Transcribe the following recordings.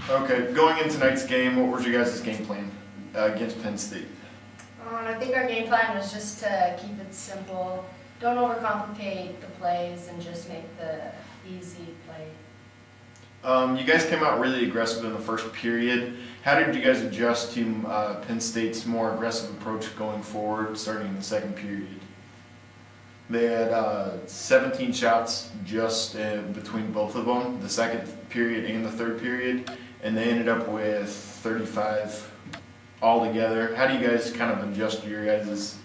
Okay, going into tonight's game, what was your guys' game plan against Penn State? I think our game plan was just to keep it simple. Don't overcomplicate the plays and just make the easy play. You guys came out really aggressive in the first period. How did you guys adjust to Penn State's more aggressive approach going forward, starting in the second period? They had 17 shots just between both of them, the second period and the third period, and they ended up with 35 altogether. How do you guys kind of adjust your guys',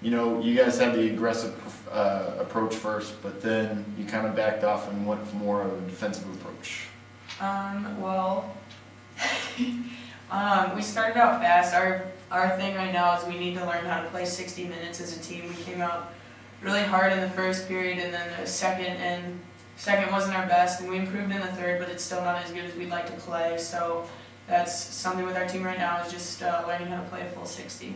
you guys had the aggressive approach first, but then you kind of backed off and went for more of a defensive approach? We started out fast. Our thing right now is we need to learn how to play 60 minutes as a team. We came out really hard in the first period, and then the second wasn't our best, and we improved in the third, but it's still not as good as we'd like to play. So that's something with our team right now, is just learning how to play a full 60.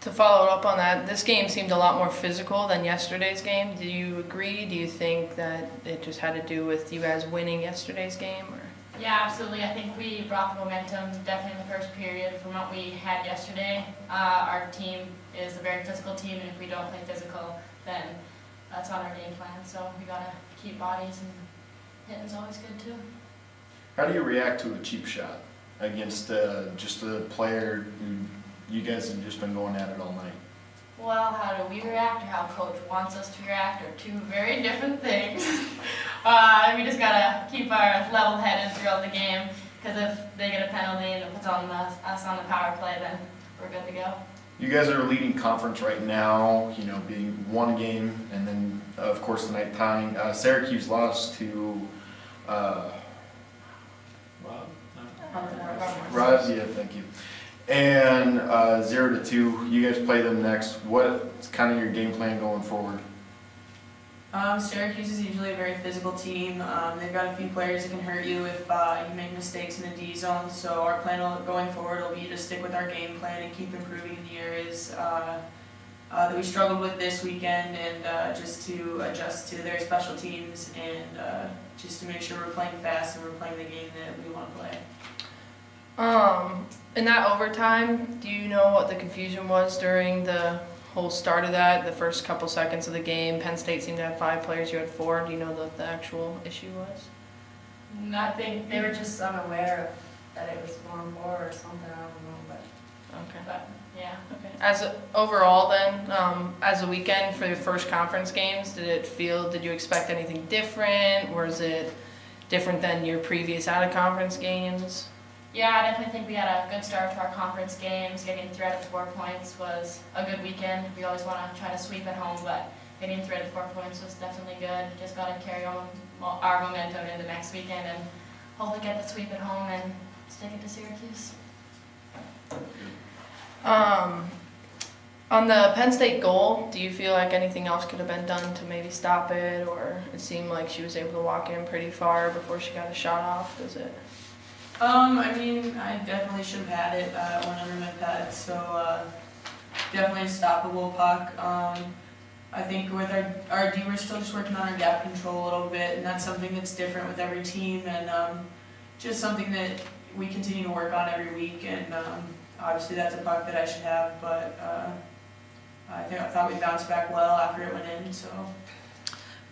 To follow up on that, this game seemed a lot more physical than yesterday's game. Do you agree? Do you think that it just had to do with you guys winning yesterday's game? Or? Yeah, absolutely. I think we brought the momentum definitely in the first period from what we had yesterday. Our team is a very physical team, and if we don't play physical, then that's on our game plan. So we got to keep bodies, and hitting's always good too. How do you react to a cheap shot against just a player who you guys have just been going at it all night? Well, how do we react, or how Coach wants us to react, are two very different things. We just gotta keep our level headed throughout the game, because if they get a penalty and it puts on us on the power play, then we're good to go. You guys are leading conference right now, being one game, and then of course tonight tying. Syracuse lost to Rob, yeah, thank you. And 0-2, you guys play them next. What's kind of your game plan going forward? Syracuse is usually a very physical team. They've got a few players that can hurt you if you make mistakes in the D zone. So our plan going forward will be to stick with our game plan and keep improving in the areas that we struggled with this weekend, and just to adjust to their special teams, and just to make sure we're playing fast and we're playing the game that we want to play. In that overtime, do you know what the confusion was during the whole start of that, the first couple seconds of the game? Penn State seemed to have 5 players, you had 4. Do you know what the actual issue was? I think they were just unaware that it was 4-on-4 or something, I don't know, but. Okay. But, yeah. Okay. Overall then, as a weekend for your first conference games, did you expect anything different? Was it different than your previous out-of-conference games? Yeah, I definitely think we had a good start to our conference games. Getting 3 out of 4 points was a good weekend. We always want to try to sweep at home, but getting 3 out of 4 points was definitely good. Just got to carry on our momentum into next weekend and hopefully get the sweep at home and stick it to Syracuse. On the Penn State goal, do you feel like anything else could have been done to maybe stop it, or it seemed like she was able to walk in pretty far before she got a shot off? Does it? I definitely should have had it. Went under my pad, so definitely a stoppable puck. I think with our D, we're still just working on our gap control a little bit, and that's something that's different with every team, and just something that we continue to work on every week. And obviously that's a puck that I should have, but I thought we bounced back well after it went in. So.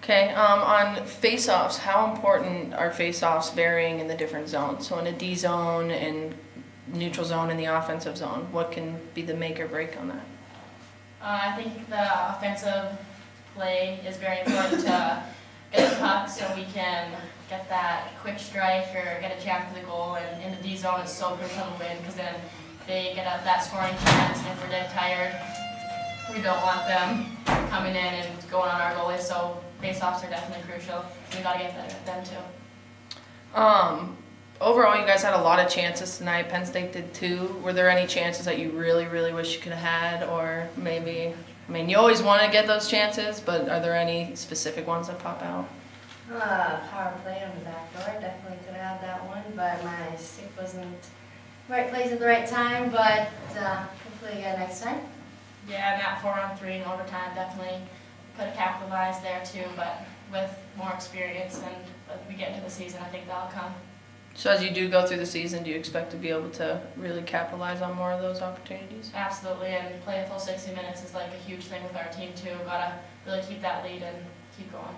Okay, on face-offs, how important are face-offs varying in the different zones? So in a D zone and neutral zone and the offensive zone, what can be the make or break on that? I think the offensive play is very important to get the puck so we can get that quick strike or get a chance for the goal. And in the D zone, it's so crucial to win, because then they get that scoring chance, and if we're dead tired, we don't want them coming in and going on our goalies. So face-offs are definitely crucial. We got to get better at them too. Overall, you guys had a lot of chances tonight. Penn State did too. Were there any chances that you really, really wish you could have had, or maybe? I mean, you always want to get those chances, but are there any specific ones that pop out? Power play on the back door, definitely could have had that one, but my stick wasn't right place at the right time. But hopefully again next time. Yeah, and that 4-on-3 in overtime definitely could have capitalized there too, but with more experience and as we get into the season, I think that'll come. So as you do go through the season, do you expect to be able to really capitalize on more of those opportunities? Absolutely, and playing full 60 minutes is like a huge thing with our team too. Gotta really keep that lead and keep going.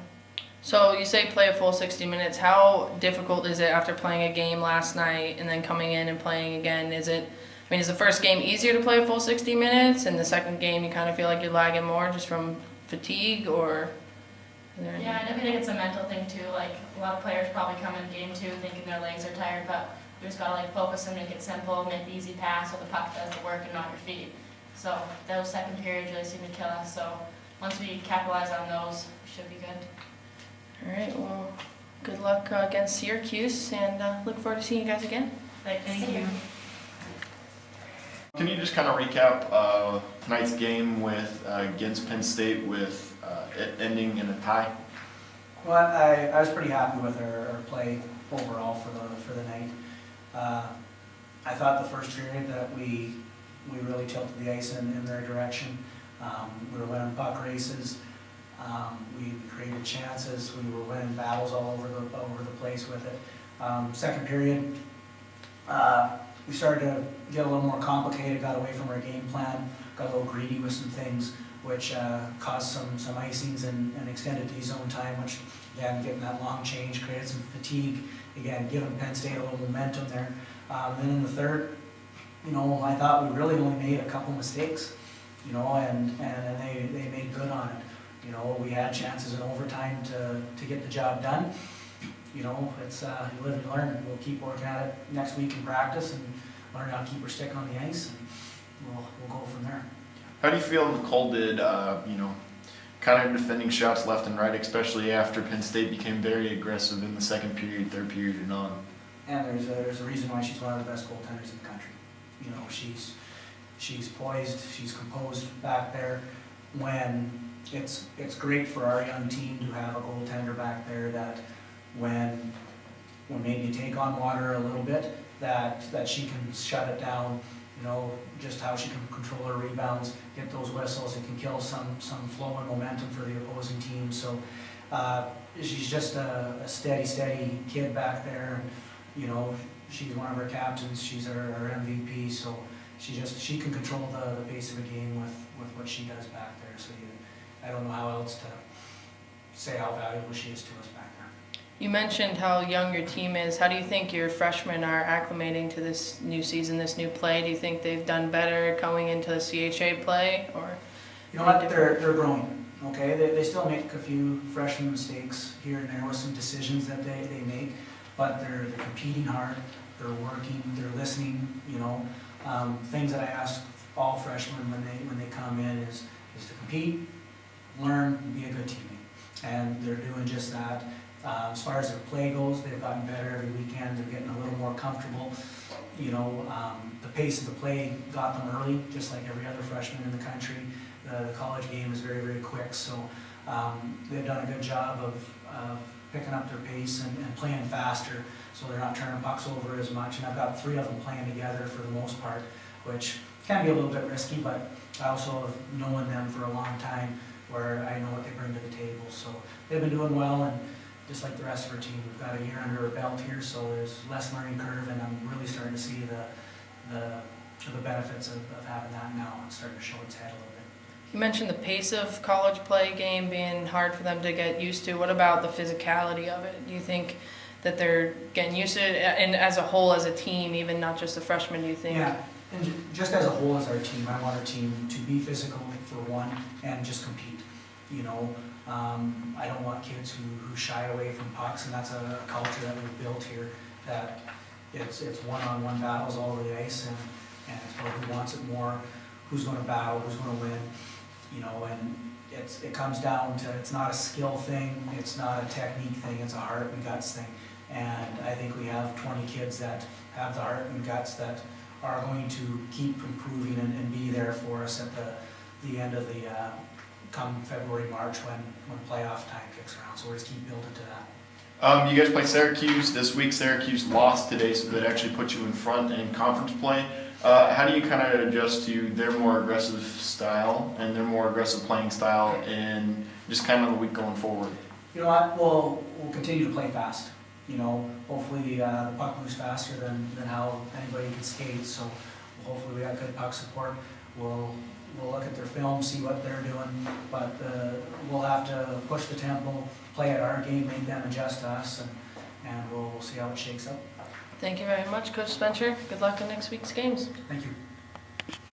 So you say play a full 60 minutes. How difficult is it after playing a game last night and then coming in and playing again? Is the first game easier to play a full 60 minutes, and the second game you kind of feel like you're lagging more just from fatigue, or? Yeah, I definitely think it's a mental thing too. Like a lot of players probably come in game 2 thinking their legs are tired, but we just gotta like focus and make it simple, make the easy pass so the puck does the work and not your feet. So those second periods really seem to kill us. So once we capitalize on those, we should be good. All right, well, good luck against Syracuse, and look forward to seeing you guys again. Thank you. Can you just kind of recap tonight's game against Penn State with it ending in a tie? Well, I was pretty happy with our play overall for the night. I thought the first period that we really tilted the ice in their direction. We were winning puck races. We created chances. We were winning battles all over the place with it. Second period, we started to get a little more complicated. Got away from our game plan. Got a little greedy with some things, which caused some icings and extended D-zone time, which, again, getting that long change created some fatigue. Again, giving Penn State a little momentum there. Then in the third, I thought we really only made a couple mistakes, and they made good on it. We had chances in overtime to get the job done. It's you live and learn. We'll keep working at it next week in practice and learn how to keep our stick on the ice, and we'll go from there. How do you feel Nicole did, kind of defending shots left and right, especially after Penn State became very aggressive in the second period, third period, and on? And there's a reason why she's one of the best goaltenders in the country. She's poised, she's composed back there. When it's great for our young team to have a goaltender back there that when maybe you take on water a little bit, that she can shut it down. Just how she can control her rebounds, get those whistles. It can kill some flow and momentum for the opposing team. So she's just a steady kid back there. And, she's one of our captains. She's our MVP. So she can control the pace of a game with what she does back there. So I don't know how else to say how valuable she is to us back there. You mentioned how young your team is. How do you think your freshmen are acclimating to this new season, this new play? Do you think they've done better going into the CHA play, or? You know what? They're growing. Okay, they still make a few freshman mistakes here and there with some decisions that they make, but they're competing hard. They're working. They're listening. Things that I ask all freshmen when they come in is to compete, learn, and be a good teammate, and they're doing just that. As far as their play goes, they've gotten better every weekend. They're getting a little more comfortable. The pace of the play got them early, just like every other freshman in the country. The college game is very, very quick, so they've done a good job of picking up their pace and playing faster, so they're not turning pucks over as much. And I've got 3 of them playing together for the most part, which can be a little bit risky, but I also have known them for a long time, where I know what they bring to the table. So they've been doing well, and just like the rest of our team, we've got a year under our belt here, so there's less learning curve, and I'm really starting to see the benefits of having that now. It's starting to show its head a little bit. You mentioned the pace of college play game being hard for them to get used to. What about the physicality of it? Do you think that they're getting used to it, and as a whole, as a team, even not just the freshmen, do you think? Yeah, and just as a whole as our team, I want our team to be physical for one, and just compete. I don't want kids who shy away from pucks, and that's a culture that we've built here, that it's one-on-one battles all over the ice, and it's about who wants it more, who's going to battle, who's going to win, and it comes down to, it's not a skill thing, it's not a technique thing, it's a heart and guts thing. And I think we have 20 kids that have the heart and guts that are going to keep improving and be there for us at the end of the come February, March, when playoff time kicks around. So we'll just keep building to that. You guys play Syracuse this week. Syracuse lost today, so that actually puts you in front in conference play. How do you kind of adjust to their more aggressive style and their more aggressive playing style, and just kind of the week going forward? You know what? We'll continue to play fast. you know, hopefully the puck moves faster than how anybody can skate, so hopefully we got good puck support. We'll look at their film, see what they're doing, but we'll have to push the tempo, play at our game, make them adjust to us, and we'll see how it shakes out. Thank you very much, Coach Spencer. Good luck in next week's games. Thank you.